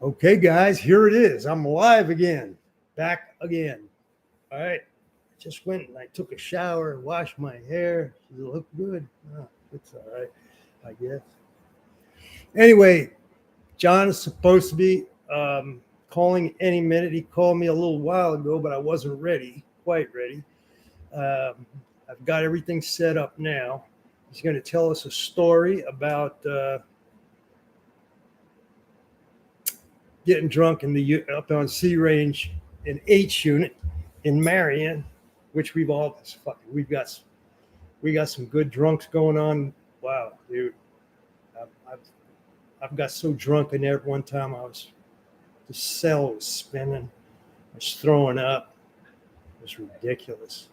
Okay, guys, here it is. I'm alive again, back again. All right. Just went and I took a shower and washed my hair. Does it look good? Oh, it's all right, I guess. Anyway, John is supposed to be calling any minute. He called me a little while ago, but I wasn't ready, quite ready. I've got everything set up now. He's going to tell us a story about getting drunk in the up on C range in H unit in Marion, which we got some good drunks going on. Wow, dude, I've, I've got so drunk in there at one time. The cell was spinning. I was throwing up. It was ridiculous.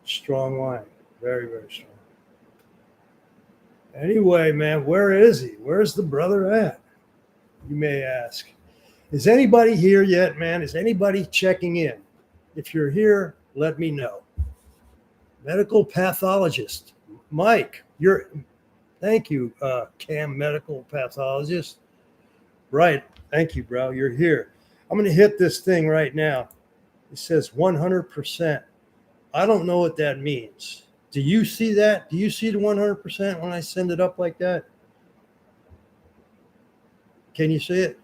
Strong wine, very very strong. Anyway, man, where is he? Where's the brother at? You may ask. Is anybody here yet, man? Is anybody checking in? If you're here, let me know. Medical pathologist, Mike, thank you, Cam, medical pathologist. Right, thank you, bro. You're here. I'm going to hit this thing right now. It says 100%. I don't know what that means. Do you see that? Do you see the 100% when I send it up like that? Can you see it?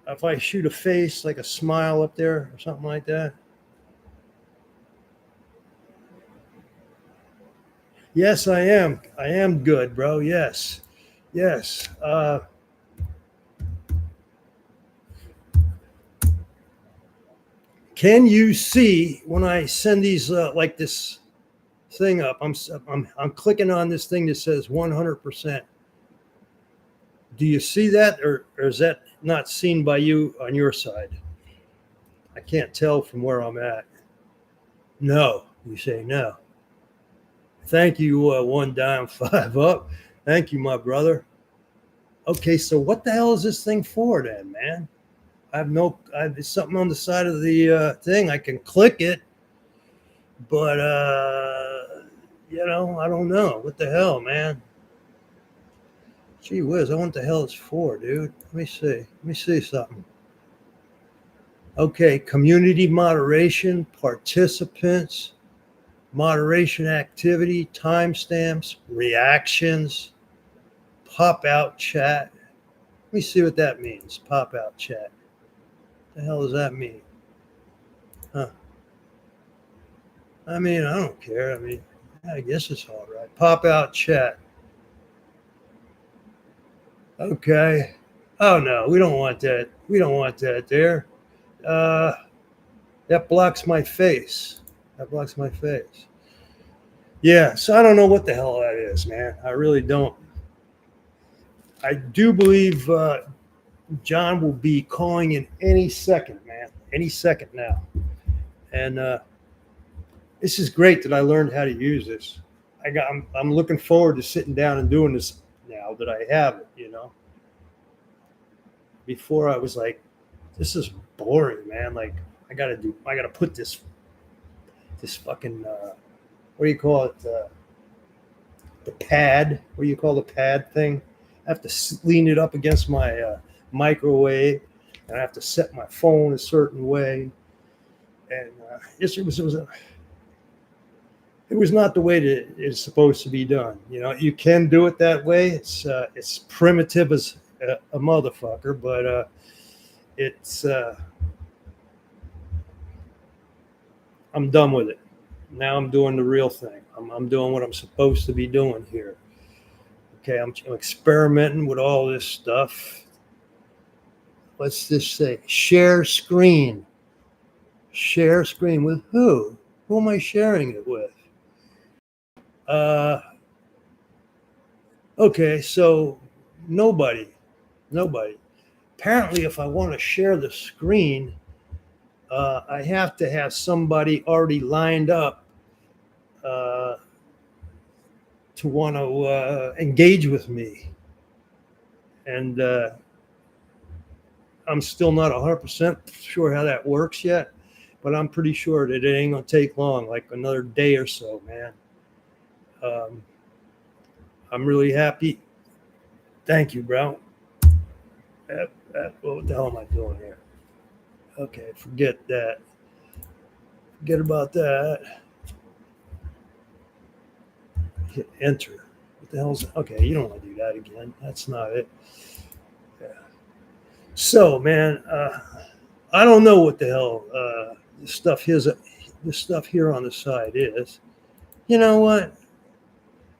If I shoot a face, like a smile up there or something like that. Yes, I am. I am good, bro. Yes. Yes. Can you see when I send these like this thing up? I'm clicking on this thing that says 100%. Do you see that, or is that not seen by you on your side? I can't tell from where I'm at. No, you say no. Thank you, one down, five up. Thank you, my brother. Okay, so what the hell is this thing for then, man? There's something on the side of the thing. I can click it, but I don't know. What the hell, man? Gee whiz, I wonder what the hell it's for, dude. Let me see. Let me see something. Okay, community moderation, participants, moderation activity, timestamps, reactions, pop out chat. Let me see what that means. Pop out chat. What the hell does that mean? Huh. I mean, I don't care. I mean, I guess it's all right. Pop out chat. Okay. Oh no, we don't want that. We don't want that there. That blocks my face. That blocks my face. Yeah, so I don't know what the hell that is, man. I really don't. I do believe John will be calling in any second, man. Any second now. And this is great that I learned how to use this. I'm looking forward to sitting down and doing this now that I have it, Before I was like, this is boring, man. Like I gotta put this fucking what do you call it? The pad. What do you call the pad thing? I have to lean it up against my microwave, and I have to set my phone a certain way. And it was not the way that it's supposed to be done. You can do it that way. It's primitive as a motherfucker, but it's I'm done with it. Now I'm doing the real thing. I'm doing what I'm supposed to be doing here. Okay, I'm experimenting with all this stuff. Let's just say share screen. Share screen with who? Who am I sharing it with? Okay, so nobody. Apparently, if I want to share the screen, I have to have somebody already lined up to want to engage with me. And I'm still not 100% sure how that works yet, but I'm pretty sure that it ain't going to take long, like another day or so, man. I'm really happy. Thank you, bro. What the hell am I doing here? Okay, forget that. Forget about that. Hit enter. What the hell's okay? You don't want to do that again. That's not it. Yeah. So, man, I don't know what the hell this stuff here on the side is. You know what?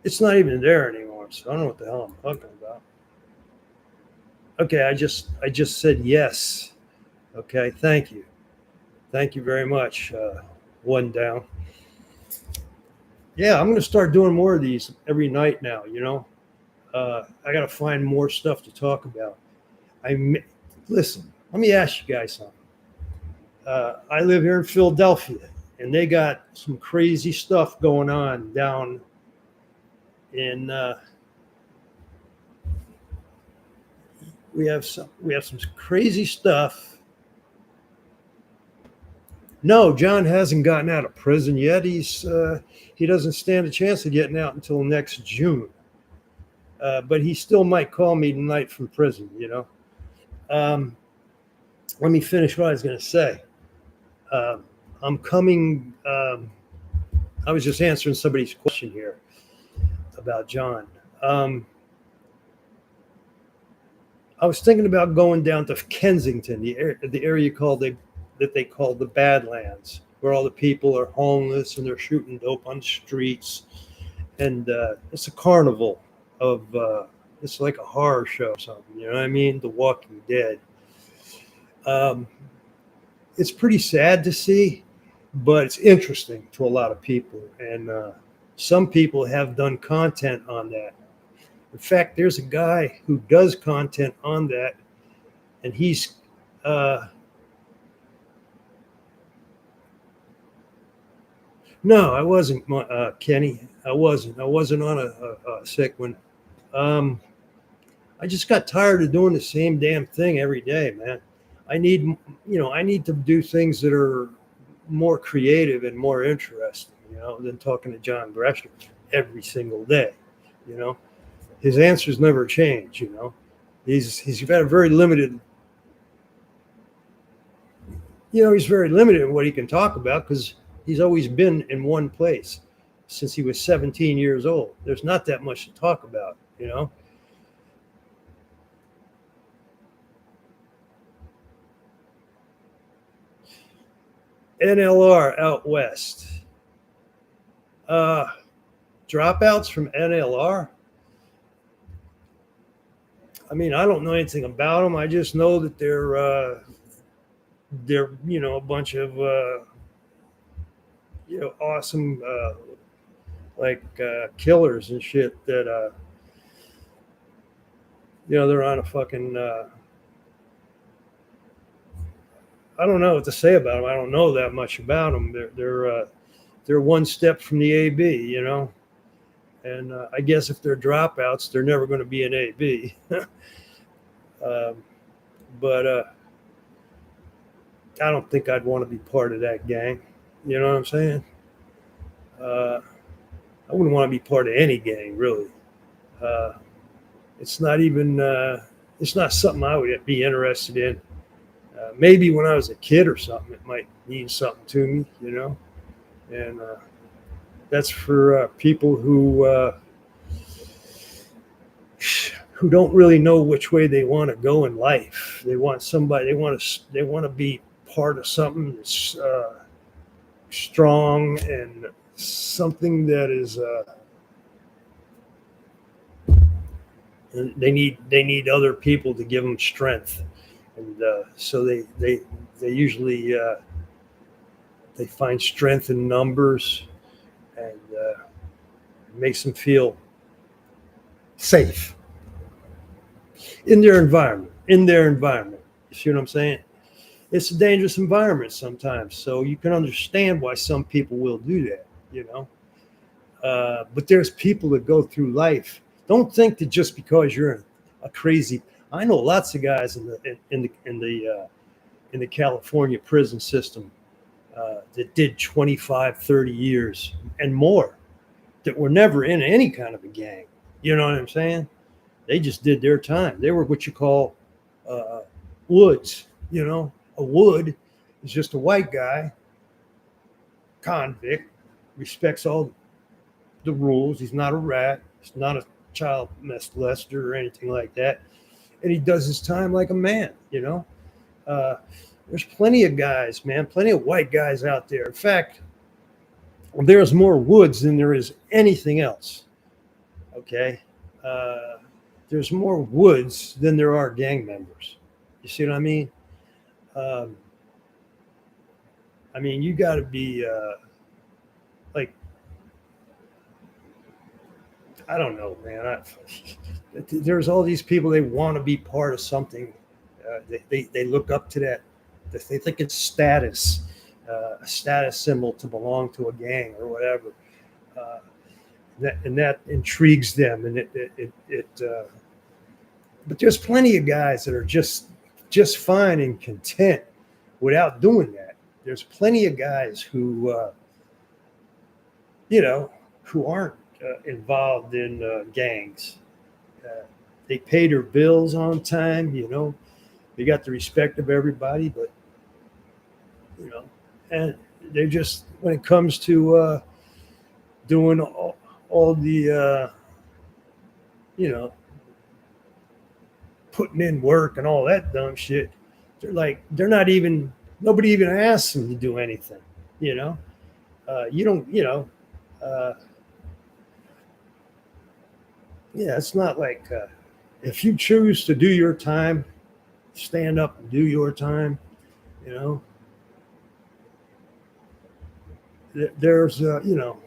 It's not even there anymore. So I don't know what the hell I'm talking about. Okay, I just said yes. Okay, thank you very much. One down. Yeah, I'm going to start doing more of these every night now. I got to find more stuff to talk about. Listen. Let me ask you guys something. I live here in Philadelphia, and they got some crazy stuff going on down in. We have some crazy stuff. No, John hasn't gotten out of prison yet. He doesn't stand a chance of getting out until next June. But he still might call me tonight from prison. Um, Let me finish what I was going to say. I'm coming. I was just answering somebody's question here about John. I was thinking about going down to Kensington, the area that they call the Badlands, where all the people are homeless and they're shooting dope on the streets, and it's a carnival of. It's like a horror show or something. You know what I mean? The Walking Dead. It's pretty sad to see, but it's interesting to a lot of people, and some people have done content on that. In fact, there's a guy who does content on that, and he's no, I wasn't, Kenny. I wasn't on a sick one. Um, I just got tired of doing the same damn thing every day, man. I need to do things that are more creative and more interesting, than talking to John Greschner every single day. You know, his answers never change. He's got a very limited. He's very limited in what he can talk about because he's always been in one place since he was 17 years old. There's not that much to talk about. NLR out west. Uh, Dropouts from NLR. I mean, I don't know anything about them. I just know that they're a bunch of awesome killers and shit that they're on a fucking I don't know what to say about them. I don't know that much about them. They're one step from the AB. And I guess if they're dropouts, they're never going to be an AB. But I don't think I'd want to be part of that gang. You know what I'm saying? I wouldn't want to be part of any gang, really. It's not even. It's not something I would be interested in. Maybe when I was a kid or something, it might mean something to me. And that's for people who don't really know which way they want to go in life. They want somebody. They want to be part of something that's strong and something that is. They need other people to give them strength, and so they usually they find strength in numbers, and makes them feel safe in their environment. You see what I'm saying? It's a dangerous environment sometimes, so you can understand why some people will do that. But there's people that go through life. Don't think that just because you're a crazy. I know lots of guys in the California prison system that did 25, 30 years and more that were never in any kind of a gang. You know what I'm saying? They just did their time. They were what you call Woods. A Wood is just a white guy, convict, respects all the rules. He's not a rat. He's not a child molester or anything like that. And he does his time like a man. Uh, there's plenty of guys, man, plenty of white guys out there. In fact, there's more Woods than there is anything else. Okay. Uh, there's more Woods than there are gang members. You see what I mean? Um, you got to be like, I don't know, man. There's all these people, they want to be part of something. They look up to that. They think it's status, a status symbol to belong to a gang or whatever. Uh, that intrigues them, and but there's plenty of guys that are just fine and content without doing that. There's plenty of guys who aren't involved in gangs. They pay their bills on time. They got the respect of everybody, but and they just, when it comes to doing all the putting in work and all that dumb shit, they're not even, nobody even asks them to do anything. You don't, yeah, it's not like if you choose to do your time, stand up and do your time. you know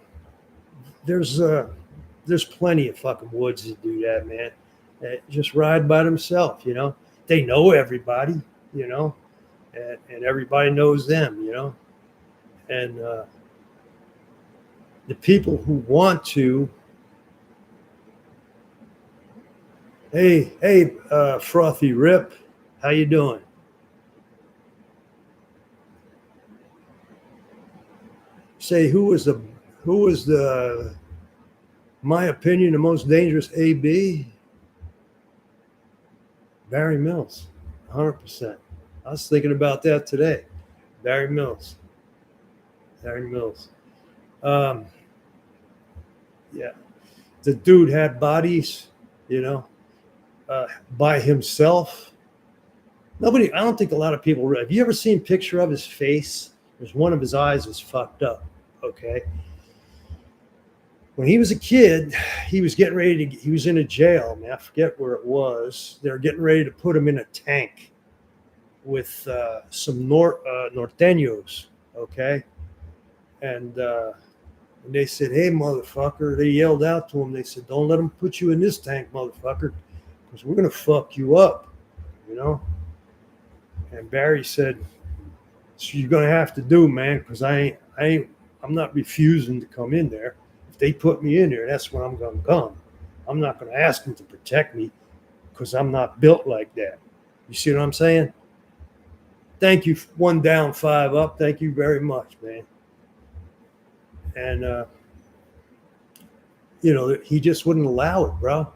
there's there's plenty of fucking Woods that do that, man, that just ride by themselves. They know everybody, and everybody knows them, and the people who want to, hey, Frothy Rip, how you doing? Say, who was the my opinion the most dangerous AB? Barry Mills, 100%. I was thinking about that today. Barry Mills. Yeah, the dude had bodies, by himself. I don't think a lot of people. Have you ever seen a picture of his face? There's one of his eyes is fucked up. Okay. When he was a kid, he was he was in a jail, man. I forget where it was. They're getting ready to put him in a tank with some norteños, okay? And they said, hey, motherfucker. They yelled out to him. They said, don't let them put you in this tank, motherfucker, because we're going to fuck you up, And Barry said, so you're going to have to do, man, because I'm not refusing to come in there. If they put me in there, that's when I'm going to come. I'm not going to ask them to protect me because I'm not built like that. You see what I'm saying? Thank you. 1 down, 5 up. Thank you very much, man. And, he just wouldn't allow it, bro.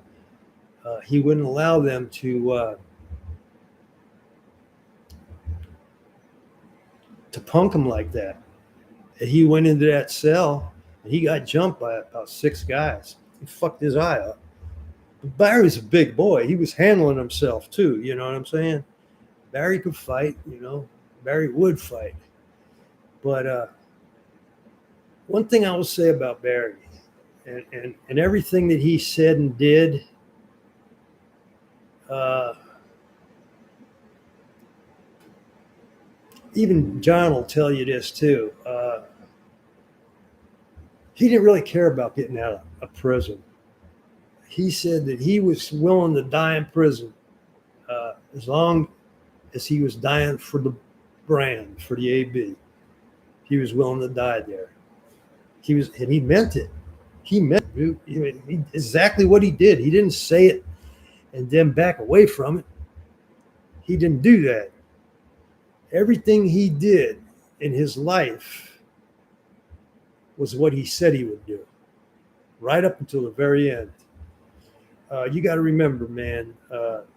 He wouldn't allow them to punk him like that. And he went into that cell and he got jumped by about 6 guys. He fucked his eye up. But Barry's a big boy. He was handling himself too. You know what I'm saying? Barry could fight, Barry would fight. But one thing I will say about Barry and everything that he said and did, even John will tell you this too. He didn't really care about getting out of prison. He said that he was willing to die in prison as long as he was dying for the brand, for the AB. He was willing to die there. And he meant it. He meant exactly what he did. He didn't say it and then back away from it. He didn't do that. Everything he did in his life was what he said he would do, right up until the very end. You got to remember, man,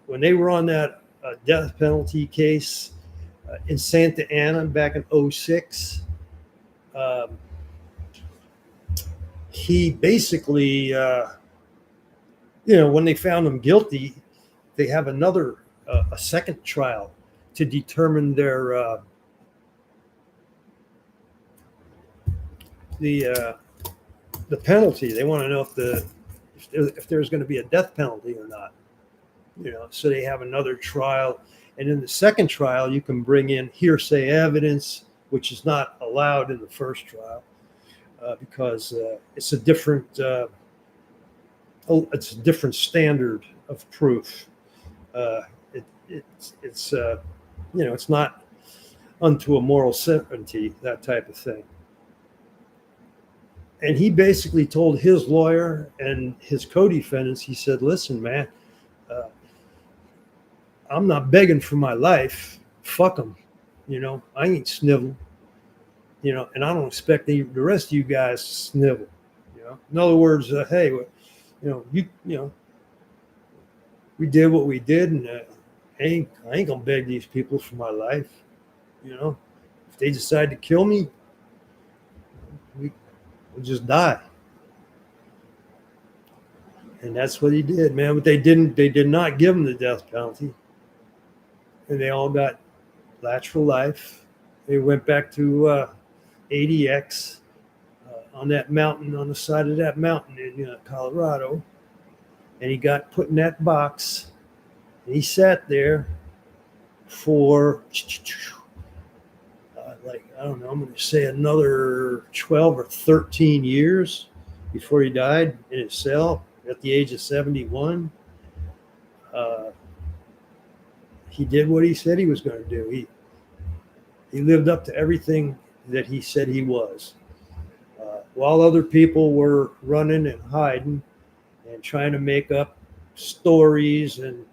when they were on that death penalty case in Santa Ana back in '06. Um, he basically, when they found him guilty, they have another, a second trial to determine the penalty. They want to know if there's going to be a death penalty or not. So they have another trial, and in the second trial, you can bring in hearsay evidence, which is not allowed in the first trial because it's a different standard of proof. It's not unto a moral certainty, that type of thing. And he basically told his lawyer and his co-defendants, he said, listen, man, I'm not begging for my life. Fuck them. I ain't snivel. And I don't expect the rest of you guys to snivel. In other words, hey, we did what we did, and I ain't gonna beg these people for my life. If they decide to kill me, we'll just die. And that's what he did, man. But they did not give him the death penalty. And they all got lateral life. They went back to ADX on that mountain, on the side of that mountain in Colorado. And he got put in that box. And he sat there for, I don't know, I'm going to say another 12 or 13 years before he died in his cell at the age of 71. He did what he said he was going to do. He lived up to everything that he said he was. While other people were running and hiding and trying to make up stories and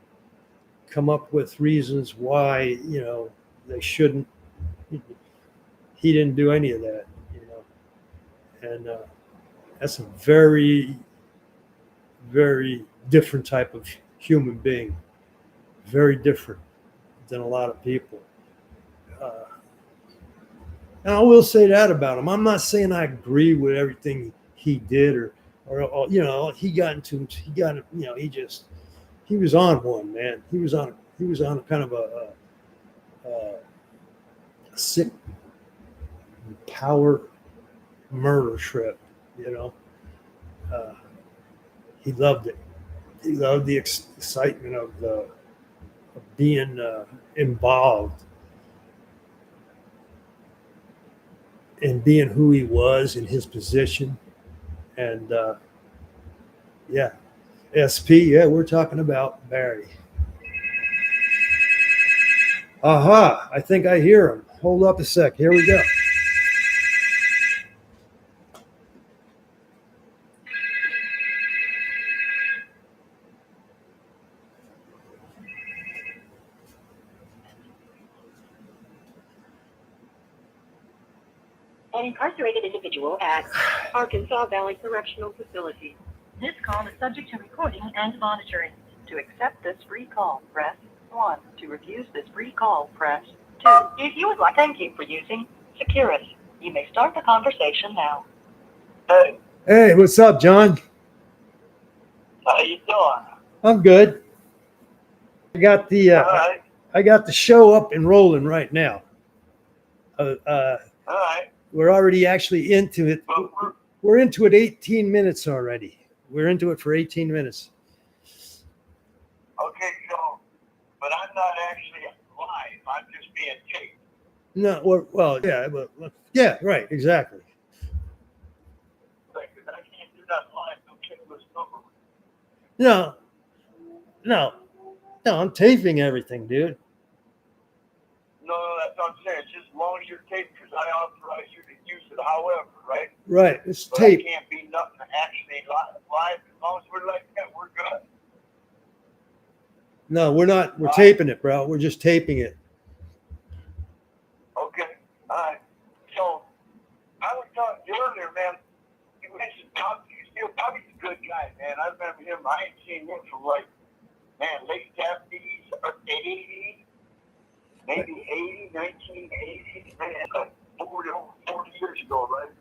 come up with reasons why, they shouldn't. He didn't do any of that, And that's a very, very different type of human being. Very different than a lot of people. And I will say that about him. I'm not saying I agree with everything he did or he was on one, man. He was on kind of a sick power murder trip, He loved it. He loved the excitement of being involved and being who he was in his position. And SP, we're talking about Barry. Aha, I think I hear him. Hold up a sec. Here we go. An incarcerated individual at Arkansas Valley Correctional Facility. This call is subject to recording and monitoring. To accept this free call, press 1. To refuse this free call, press 2. If you would like, thank you for using Securus. You may start the conversation now. Hey, what's up, John? How you doing? I'm good. I got the right. I got the show up and rolling right now. All right. We're already actually into it. We're into it 18 minutes already. We're into it for 18 minutes. Okay, so, but I'm not actually live. I'm just being taped. No, yeah, right, exactly. Because I can't do that live. Okay, let's number. No, I'm taping everything, dude. No, that's what I'm saying. Just as long as you're taped, because I authorize you to use it. However, right? Right, it's but tape. It can't be nothing actually live. As long as we're like that, we're good. No, we're not. We're taping it, bro. We're just taping it. Okay. All right. So, I was talking to you earlier, man. You mentioned Tommy. Tommy's a good guy, man. I remember him. I ain't seen him from late 70s or 80s. 1980, man, like 40 years ago, right?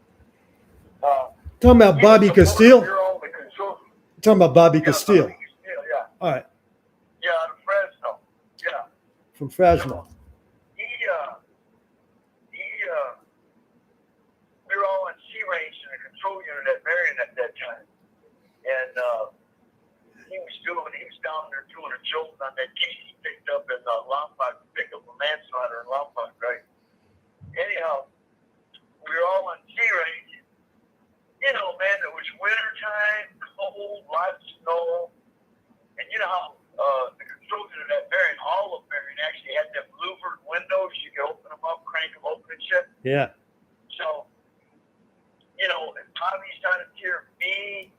Talking about Bobby Castile? Bureau, the control. Talking about Bobby Yeah, Castile. Bobby Castile, yeah. All right, Yeah, out of Fresno. Yeah. from Fresno. He, we were all on C range in the control unit at Marion at that time. And he was down there doing a jolt on that case he picked up in Lombard, picked up a manslaughter in Lombard, right? Anyhow, we were all on C range. You know, man, it was wintertime, cold, lots of snow. And you know how the control unit at Marion, all of Marion actually had them louvered windows. You could open them up, crank them open and shit. Yeah. So, you know, Bobby's down here, me,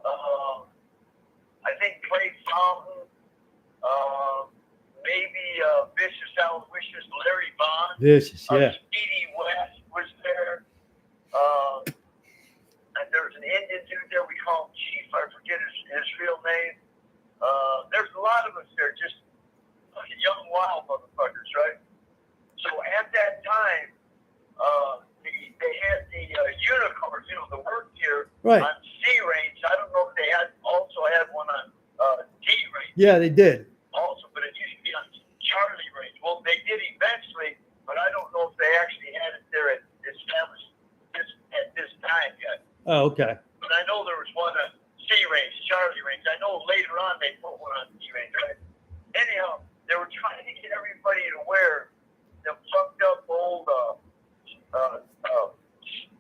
I think Clay Fountain, maybe Vicious Aloysius, Larry Bond. Vicious, yeah. Speedy West was there. And there was an Indian dude there, we call him Chief, I forget his real name. There's a lot of us there, just young, wild motherfuckers, right? So at that time, they had the unicorns, you know, the work gear Right. on C range. I don't know if they also had one on D range. Yeah, they did. Also, but it used to be on Charlie range. Well, they did eventually, but I don't know if they actually had it there at this time yet. Oh, okay. But I know there was one on C range, Charlie range. I know later on they put one on D range, right? Anyhow, they were trying to get everybody to wear the fucked up old,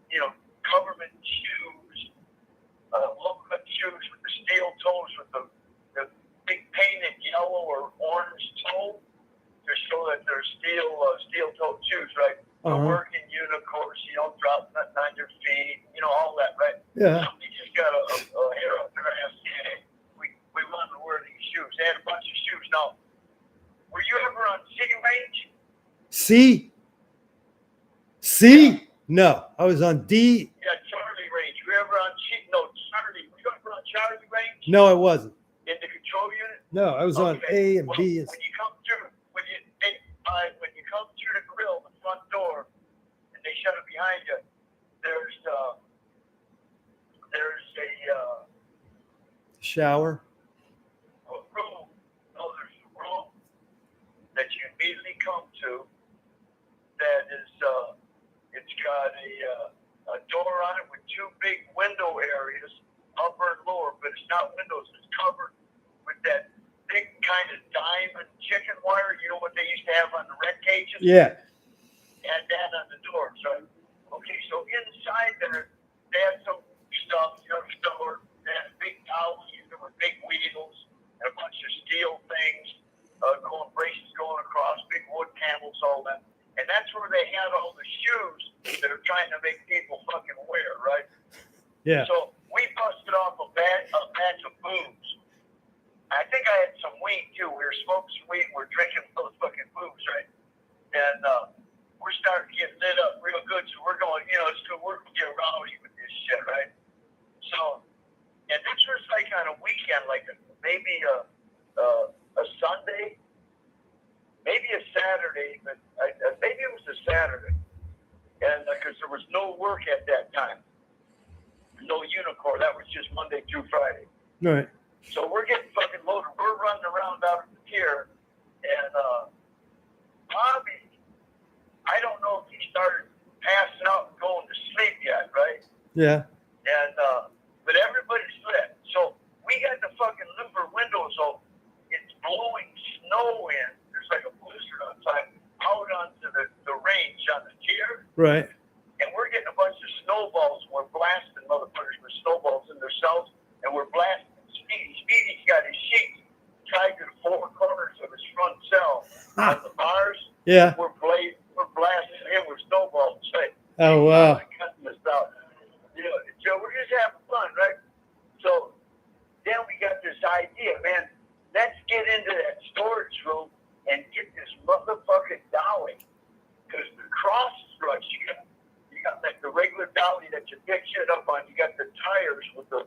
you know, government shoes, low-cut shoes with the steel toes with the big painted yellow or orange toe to show that they're steel-toed shoes, right? The working unicorns, you don't drop nothing on your feet, you know, all that, right? Yeah. Somebody just got a hair up their ass. We wanted to wear these shoes. They had a bunch of shoes. Now, were you ever on C range? C? C? No, I was on D. Yeah, Charlie range. Were you ever on C? No, Charlie. Were you ever on Charlie range? No, I wasn't. In the control unit? No, I was on A and B. When you come through, when you come through the grill, the front door, and they shut it behind you, there's a Shower. room. No, there's a room that you immediately come to that is it's got a door on it with two big window areas, upper and lower, but it's not windows. It's covered with that big kind of diamond chicken wire. You know what they used to have on the red cages? Yeah. Had that on the doors, right? Okay, so inside there, they had some stuff, you know, stored. They had big towels, there were big wheels, and a bunch of steel things, braces going across, big wood panels, all that. And that's where they had all the shoes that are trying to make people fucking wear, right? Yeah. So we busted off a batch of booze. I think I had some weed too. We were smoking some weed. We're drinking motherfucking booze, right? And we're starting to get lit up real good. So we're going, you know, it's good. We're going to get rowdy with this shit, right? So, and this was like on a weekend, like maybe a Sunday, maybe a Saturday, but maybe it was a Saturday. And because there was no work at that time. No unicorn. That was just Monday through Friday. All right. So we're getting fucking loaded. We're running around out of the pier. And Bobby, I don't know if he started passing out and going to sleep yet, right? Yeah. And but everybody slept. So we got the fucking louver windows open. It's blowing snow in. There's like a blizzard outside out onto the range on the tier. Right. And we're getting a bunch of snowballs. And we're blasting motherfuckers with snowballs in their cells. And we're blasting Speedy. Speedy's got his sheets tied to the four corners of his front cell. On the bars. Yeah. We're blasting him with snowballs. Right? Oh, wow. Cutting us out. You know, so we're just having fun, right? So then we got this idea, man. Let's get into that storage room and get this motherfucking dolly. Because the cross struts you got like the regular dolly that you pick shit up on. You got the tires with the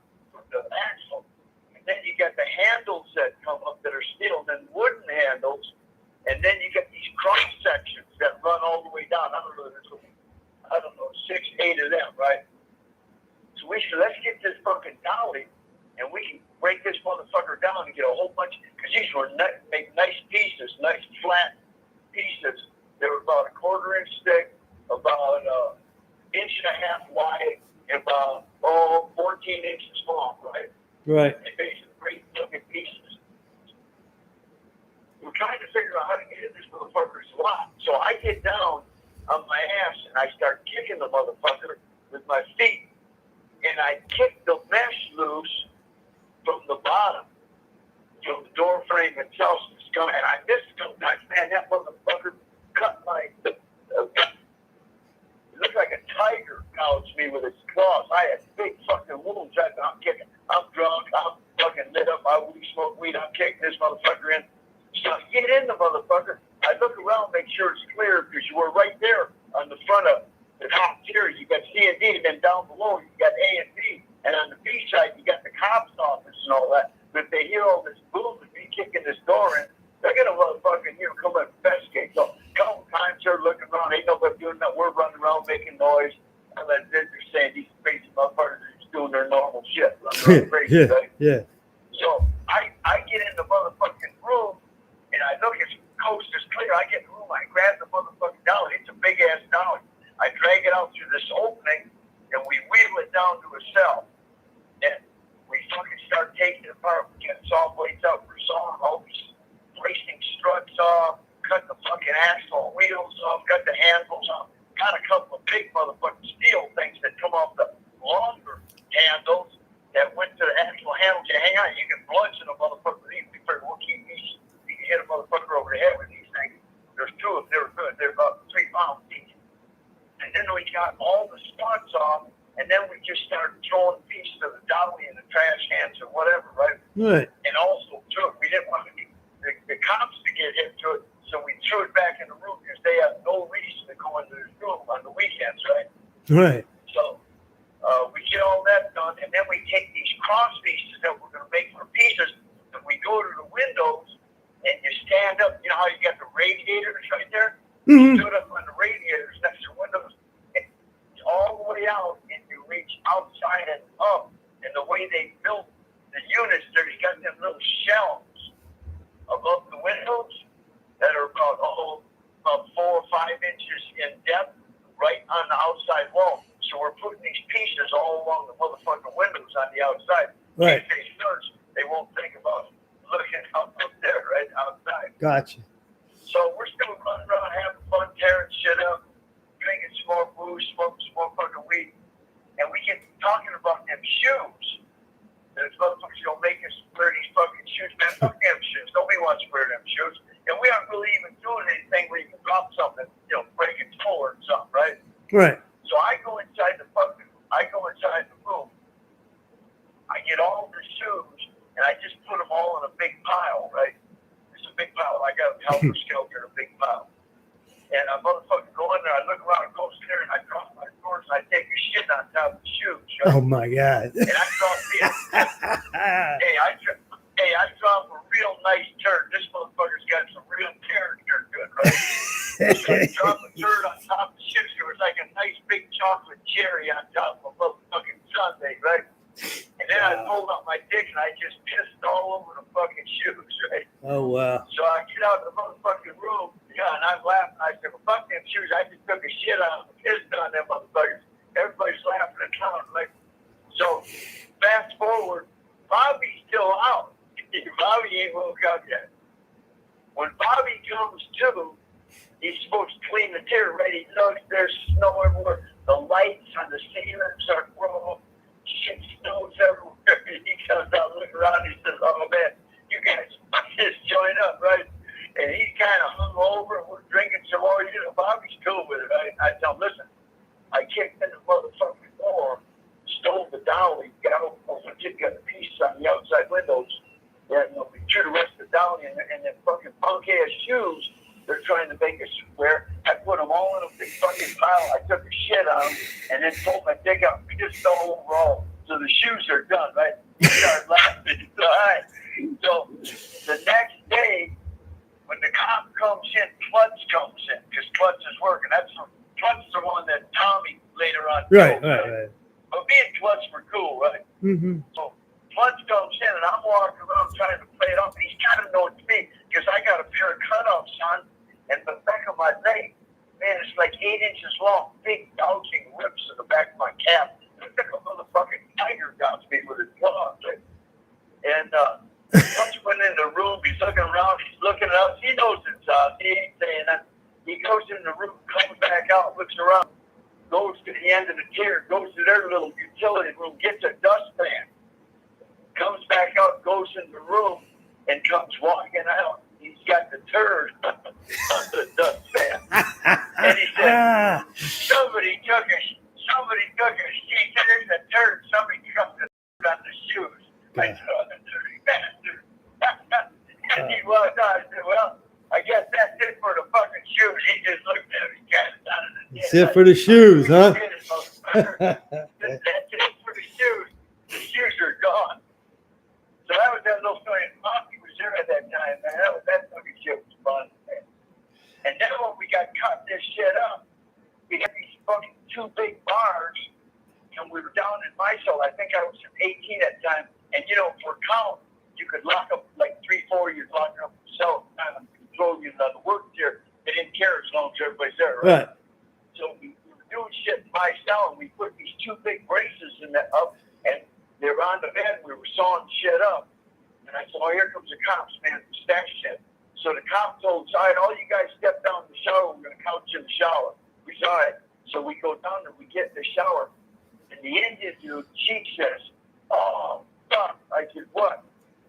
axle. And then you got the handles that come up that are steel, and then wooden handles. And then you get these cross sections that run fucking dolly, and we can break this motherfucker down and get a whole bunch, because these were make nice pieces, nice flat pieces. They were about a 1/4 inch thick, about an inch and a half wide, and about 14 inches long, right? Right. They made some great looking pieces. We're trying to figure out how to get in this motherfucker's lot. So I get down on my ass and I start kicking the motherfucker with my feet. And I kick the mesh loose from the bottom, from the door frame itself. And I missed sometimes, man, that motherfucker cut my, it looked like a tiger gouged me with its claws. I had big fucking wounds. I'm kicking. I'm drunk. I'm fucking lit up. I smoke weed. I'm kicking this motherfucker in. So I get in the motherfucker. I look around, make sure it's clear, because you were right there on the front of the top tier. You got C and D, and then down below you got A and B, and on the B side you got the cops office and all that. But if they hear all this boom and me kicking this door in, they're gonna motherfucking come and investigate. So a couple times they're looking around, ain't nobody doing that. We're running around making noise, and then they're saying these crazy motherfuckers are just doing their normal shit. Crazy, Yeah. right? Yeah. So I get in the motherfucking room, and I look at the coast is clear. I get in the room, I grab the motherfucking dolly. It's a big ass dolly. I drag it out through this opening, and we wheel it down to a cell. And we fucking start taking it apart. We get saw blades out. We're sawing all these bracing struts off, cut the fucking axle wheels off, cut the handles off. Got a couple of big motherfucking steel things that come off the longer handles that went to the actual handles. You hang on, you can bludgeon a motherfucker with these. We figure we'll keep these. You can hit a motherfucker over the head with these things. There's two of them. They were good. They're about 3 pounds each. And then we got all the spots off, and then we just started throwing pieces of the dolly in the trash cans or whatever, right? Right. And also, too, we didn't want the cops to get into it, so we threw it back in the room because they have no reason to go into this room on the weekends, right? Right. So we get all that done, and then we take these cross pieces that we're going to make for pieces, and we go to the windows, and you stand up. You know how you got the radiators right there? Mm-hmm. Stood up on the radiators next to the windows, and all the way out, and you reach outside and up. And the way they built the units, there's got them little shelves above the windows that are about 4 or 5 inches in depth, right on the outside wall. So we're putting these pieces all along the motherfucking windows on the outside. Right. If they search, they won't think about looking up there, right outside. Gotcha. So we're still running around having fun, tearing shit up, drinking some more booze, smoking some more fucking weed. And we get talking about them shoes. There's motherfuckers gonna make us wear these fucking shoes. Man, fuck them shoes. Nobody wants to wear them shoes. And we aren't really even doing anything where you can drop something, break a toe or something, right? Right. So I go inside the room. I get all the shoes, and I just put them all in a big pile, right? It's a big pile. I got a helper skelter in a big pile. And I motherfucker go in there, I look around, I go there, and I drop my drawers, and I take a shit on top of the shoes, right? Oh my God. And I drop I drop a real nice turd. This motherfucker's got some real character to it, right? So I drop a turd on top of the shoes. It was like a nice big chocolate cherry on top of a motherfucking sundae, right? And then I pulled out my dick and I just pissed all over the fucking shoes, right? Oh wow. So I get out of the motherfucking room, and I'm laughing. I said, well, fuck them shoes. I just took a shit on them, pissed on them motherfuckers. Everybody's laughing and clowning. Like, so fast forward, Bobby's still out. Bobby ain't woke up yet. When Bobby comes to, he's supposed to clean the tier, right? He looks, there's snow everywhere. The lights on the ceilings are grown. Shit snows everywhere. He comes out, look around, he says, oh man, you guys just join up, right? And he's kind of hung over, and we're drinking some more. Bobby's cool with it, right? I tell him, listen, I kicked in the motherfucking door, stole the dolly, got the pieces on the outside windows, and we threw the rest of the dolly and then fucking punk-ass shoes they're trying to make us wear. I put them all in a big fucking pile. I took a shit on them and then pulled my dick out and pissed all over all. So the shoes are done, right? He started laughing. All right. So the next day, when the cop comes in, Klutz comes in, because Klutz is working. Klutz is the one that Tommy later on Right. killed, Right. But me and Klutz were cool, right? Mm-hmm. So Klutz comes in, and I'm walking around trying to play it off, and he's got to know it's me because I got a pair of cutoffs on, and the back of my leg, man, it's like 8 inches long, big gouging rips in the back of my calf. It's like a motherfucking tiger got me with his claws. Right? And Klutz went in the room. He's looking around. He's looking up. He knows it's us. He ain't saying that. He goes in the room, comes back out, looks around, goes to the end of the tier, goes to their little utility room, gets a dustpan, comes back out, goes in the room, and comes walking out. He's got the turd on the dustpan. And he said, somebody took a shit. He said, there's a turd. Somebody took the on the shoes. I saw the dirty bastard. And he walked out. I said, well, I guess that's it for the fucking shoes. He just looked at me, got it out of the That's it for the shoes, huh? That's it for the shoes. The shoes are gone. So that was that little story. And Poppy was there at that time, man. That fucking shit was fun, man. And then when we got cut this shit up, we had these fucking 2 big bars, and we were down in my cell. I think I was 18 at the time. And, you know, for count, you could lock up like 3-4, you'd lock up the cell, kind of throw you on the work there. They didn't care as long as everybody's there, right? So we were doing shit in my cell, and we put these 2 big braces in that up, and they were on the bed. We were sawing shit up. And I said, oh, here comes the cops, man, stash shit. So the cop told us, all right, all you guys step down in the shower. We're going to couch in the shower. We said, all right. So we go down and we get in the shower. And the Indian dude, Chief, says, oh, fuck. I said, what?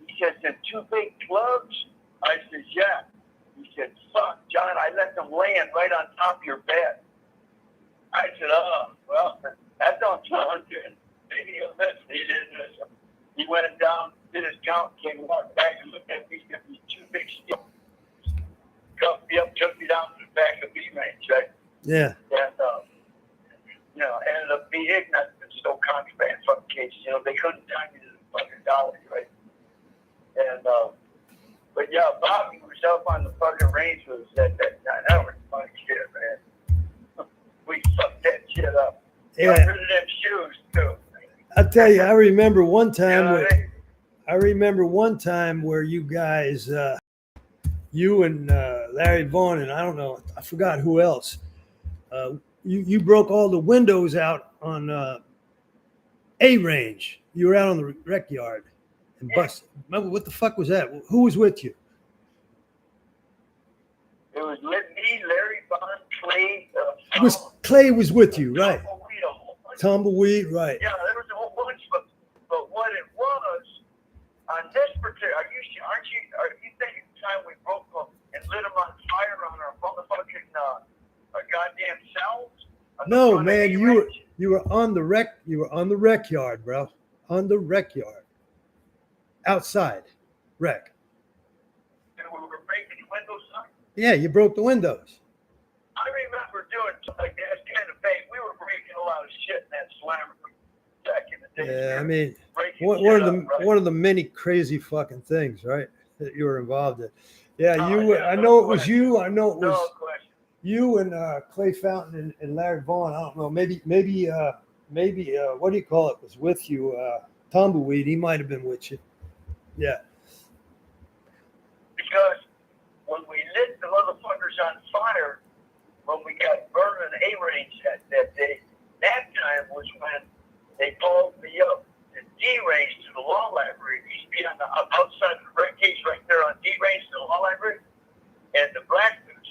He says, them 2 big plugs? I said, yeah. He said, fuck, John, I let them land right on top of your bed. I said, oh, well, that don't sound good. Maybe he'll miss me. He didn't miss him. He went down, did his count, came walked back and looked at me, got these 2 big sticks. Cuffed me up, took me down to the back of B-range, right? Yeah. And, you know, ended up being ignorant and still contraband fucking case. You know, they couldn't tie me to the fucking dolly, right? And, but yeah, Bobby was up on the fucking range with us at that time. That was funny shit, man. We fucked that shit up. Yeah. Got rid of them shoes, too. I tell you, I remember one time. You know what I mean? I remember one time where you guys, you and Larry Vaughn, and I don't know, I forgot who else. You broke all the windows out on A range. You were out on the rec yard and busted. Remember what the fuck was that? Who was with you? It was me, Larry Bond, Clay. Clay was with you, right? Tumbleweed, a whole bunch. Tumbleweed, right? Yeah, there was a whole bunch, but what it was on this particular, are you thinking the time we broke them and lit them on fire on our motherfucking goddamn cells? No, man, you were on the rec yard, bro. On the rec yard. Outside. Rec. And we were breaking windows up. Yeah, you broke the windows. I remember doing something like that kind of thing. We were breaking a lot of shit in that slammer back in the day. Yeah, I mean, Breaking one shit of the up, right? one of the many crazy fucking things, right? That you were involved in. Yeah, Oh, you. yeah, I no know it was question. you. I know it was No question. you and Clay Fountain and Larry Vaughn. I don't know. Maybe what do you call it? Was with you. Tumbleweed. He might have been with you. Yeah. Because when we lit the motherfuckers on fire, when we got burned in A-range that day, that time was when they called me up to D-range to the law library. It used to be on the outside of the rec cage right there on D-range to the law library. And the black dudes,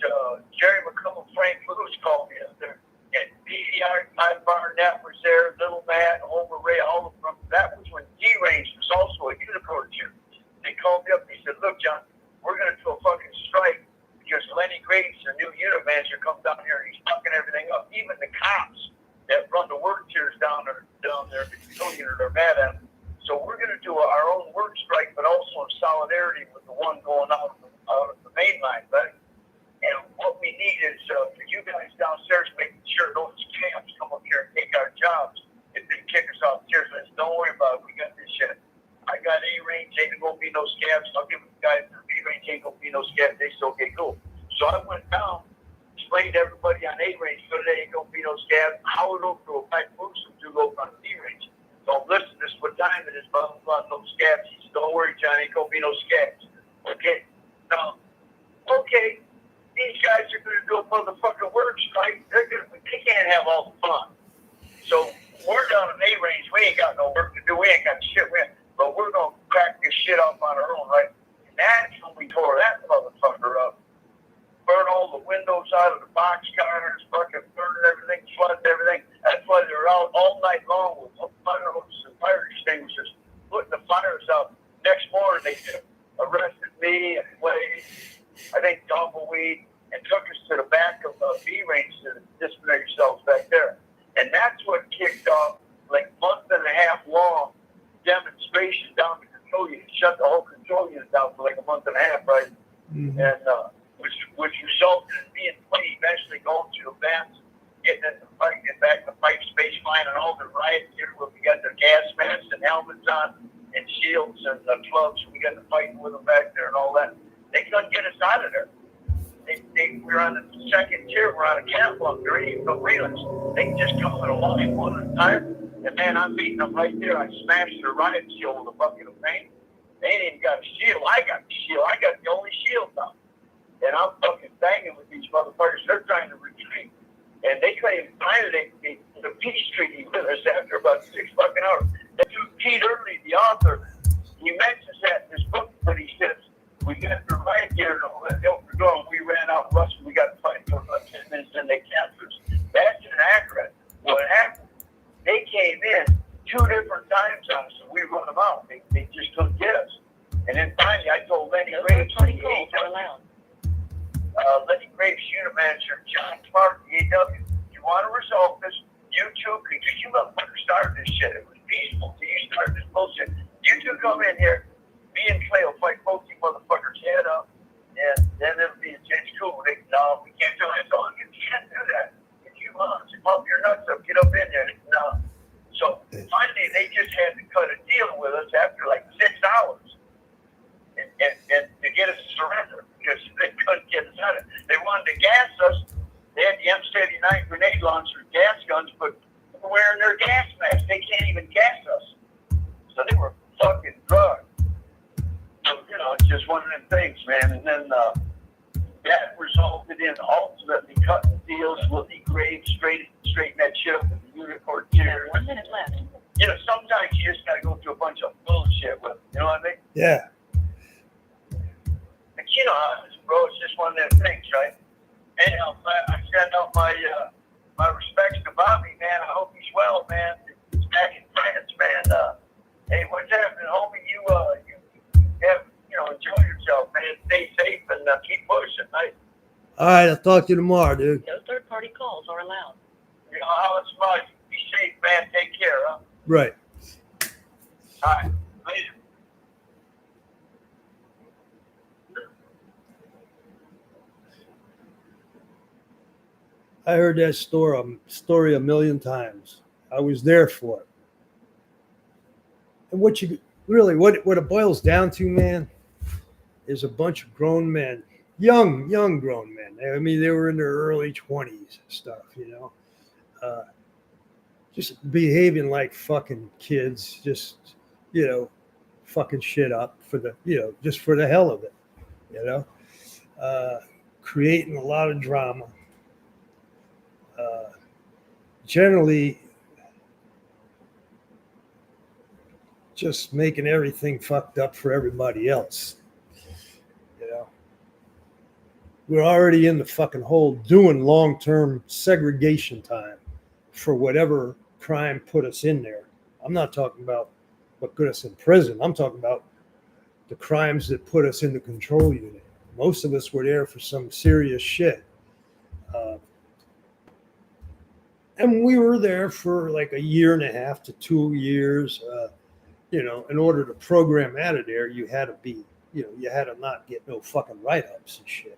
Jerry McCullum, Frank Lewis called me up there. And PDR, Ty Barnett was there, Little Matt, Homer Ray, all of them. That was when D-range was also a unicorn gym. They called me up and they said, look, John, we're going to do a fucking strike because Lenny Graves, the new unit manager, comes down here and he's fucking everything up. Even the cops that run the work tiers down there, the control unit are mad at them. So we're going to do our own work strike, but also in solidarity with the one going out of the main line, right? And what we need is for you guys downstairs making sure those camps come up here and take our jobs. If they kick us off the stairs, let's don't worry about it. We got this shit. I got A-range, ain't gonna be no scabs. I'll give the guys the B-range, ain't gonna be no scabs. They still okay, cool. So I went down, explained to everybody on A-range, so there ain't gonna be no scabs. Howard over to a back boots and do over on B-range. scabs. He said, don't worry, Johnny, ain't gonna be no scabs. Okay? No. Okay. These guys are gonna do a motherfucking work strike. They can't have all the fun. So we're down in A range. We ain't got no work to do. We ain't got shit. But we're gonna crack this shit up on our own, right? And that's when we tore that motherfucker up. Burn all the windows out of the box cars, fucking burn everything, flood everything. That's why they're out all night long with fire hoses and fire extinguishers, putting the fires out. Next morning, they arrested me and Wade, I think Tumbleweed, and took us to the back of B range to disciplinary cells back there. And that's what kicked off like month and a half long demonstration down the control unit. Shut the whole control unit down for like a month and a half, right? Mm-hmm. And which resulted in me and Clay eventually going to events, getting in the fight, getting back to fight space flying and all the riot gear where we got their gas masks and helmets on and shields and clubs. We got to fighting with them back there and all that. They couldn't get us out of there. We were on the second tier. We're on a catwalk. There ain't even no railings. They just come in a line one at a time. And man, I'm beating them right there. I smashed their riot shield with a bucket of paint. They ain't even got a shield. I got the shield. I got the only shield now. And I'm fucking banging with these motherfuckers. They're trying to retreat. And they couldn't even find it. The peace treaty with us after about 6 fucking hours. That dude, Pete Early, the author, he mentions that in his book, but he says, we got the riot gear and all that. They opened the door and we ran out and rushed. We got to fight for about 10 minutes and they captured us. That's inaccurate. What happened? They came in 2 different times on us and we run them out. They just couldn't get us. And then finally I told Lenny Graves, Lenny Graves, unit manager, John Clark, the AW, you want to resolve this, you two, because you motherfuckers started this shit. It was peaceful. You started this bullshit. You two come in here, me and Clay will fight both you motherfuckers head up, and then it'll be a change cool. No, we can't do it. You can't do that. If you want to pump your nuts up, get up in there. No. So finally, they just had to cut a deal with us after like 6 hours. And to get us to surrender because they couldn't get us out of it. They wanted to gas us. They had the M79 grenade launcher gas guns, but we're wearing their gas masks. They can't even gas us. So they were fucking drugged. So, it's just one of them things, man. And then that resulted in ultimately cutting deals with the Graves, straighten that shit up with the unicorn tier. 1 minute left. Sometimes you just got to go through a bunch of bullshit with them. You know what I mean? Yeah. Bro, it's just one of them things, right? Anyhow, I send out my respects to Bobby, man. I hope he's well, man. He's back in France, man. Hey, what's happening, homie? You have, enjoy yourself, man. Stay safe and keep pushing, right? All right, I'll talk to you tomorrow, dude. No third-party calls are allowed. How it's much. Be safe, man. Take care, huh? Right. All right. Later. I heard that story a million times. I was there for it. And what it boils down to, man, is a bunch of grown men, young grown men. I mean, they were in their early 20s and stuff, just behaving like fucking kids, just, fucking shit up for the, just for the hell of it, creating a lot of drama. Generally just making everything fucked up for everybody else. We're already in the fucking hole doing long-term segregation time for whatever crime put us in there. I'm not talking about what put us in prison. I'm talking about the crimes that put us in the control unit. Most of us were there for some serious shit. And we were there for like 1.5 to 2 years. In order to program out of there, you had to be, you had to not get no fucking write-ups and shit.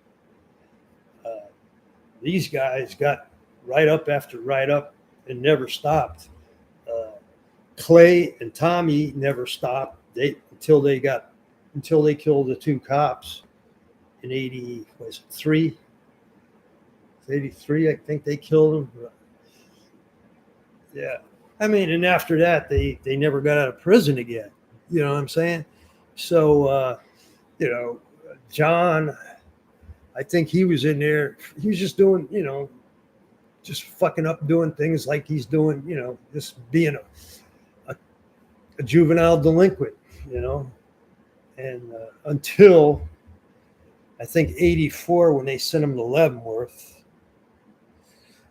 These guys got write-up after write-up and never stopped. Clay and Tommy never stopped until they killed the 2 cops in 83. 83, I think they killed them. Yeah. I mean, and after that, they never got out of prison again. You know what I'm saying? So, you know, John, I think he was in there. He was just doing, you know, just fucking up, doing things like he's doing, you know, just being a juvenile delinquent, you know. And until I think 84, when they sent him to Leavenworth.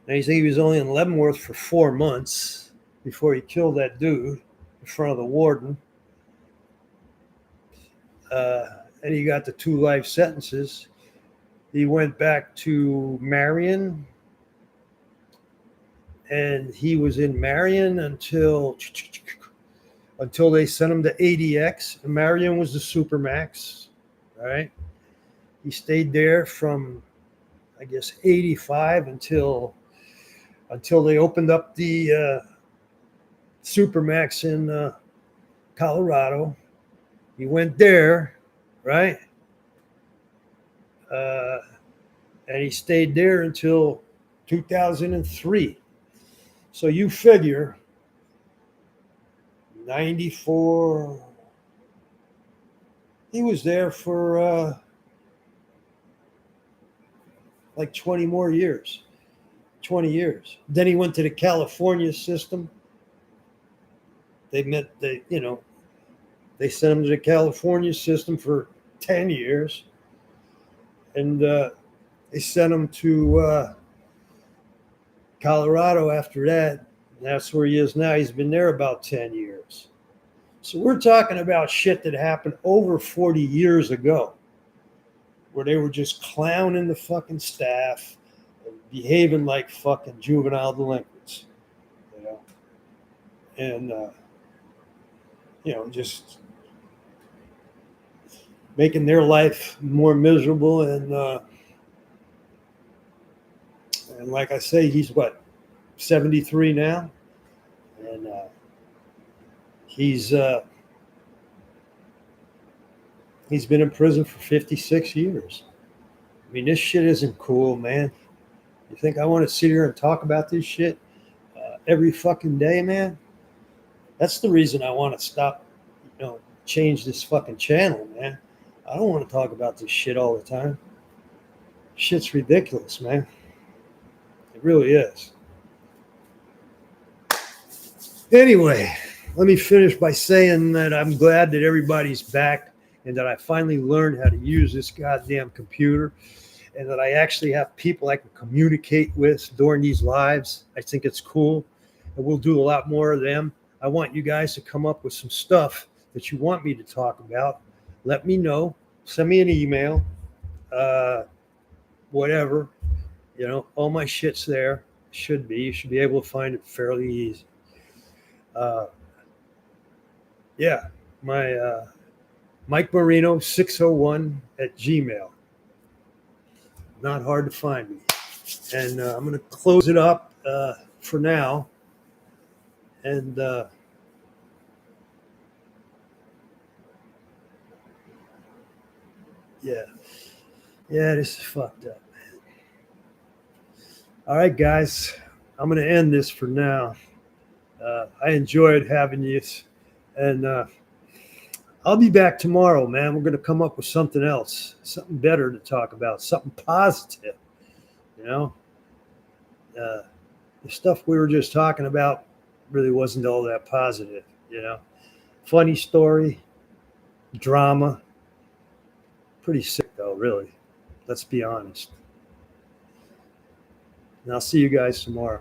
And he said he was only in Leavenworth for 4 months before he killed that dude in front of the warden. And he got the 2 life sentences. He went back to Marion, and he was in Marion until they sent him to ADX. And Marion was the Supermax, all right? He stayed there from, I guess, 85 until they opened up the Supermax in Colorado. He went there, right? And he stayed there until 2003. So you figure 94, he was there for like 20 more years, 20 years. Then he went to the California system. They sent him to the California system for 10 years. And they sent him to Colorado after that. And that's where he is now. He's been there about 10 years. So we're talking about shit that happened over 40 years ago, where they were just clowning the fucking staff and behaving like fucking juvenile delinquents, you know, and you know, just making their life more miserable. And like I say, he's what, 73 now, and he's been in prison for 56 years. I mean, this shit isn't cool, man. You think I want to sit here and talk about this shit every fucking day, man? That's the reason I want to stop, you know, change this fucking channel, man. I don't want to talk about this shit all the time. Shit's ridiculous, man. It really is. Anyway, let me finish by saying that I'm glad that everybody's back and that I finally learned how to use this goddamn computer, and that I actually have people I can communicate with during these lives. I think it's cool, and we'll do a lot more of them. I want you guys to come up with some stuff that you want me to talk about. Let me know. Send me an email. Whatever. You know, all my shit's there. Should be. You should be able to find it fairly easy. Yeah, my Mike Marino 601 at Gmail. Not hard to find me. And I'm going to close it up for now. And yeah, this is fucked up, man. All right, guys, I'm going to end this for now. I enjoyed having you, and I'll be back tomorrow, man. We're going to come up with something else, something better to talk about, something positive, you know. The stuff we were just talking about really wasn't all that positive, you know. Funny story, drama. Pretty sick, though, really. Let's be honest. And I'll see you guys tomorrow.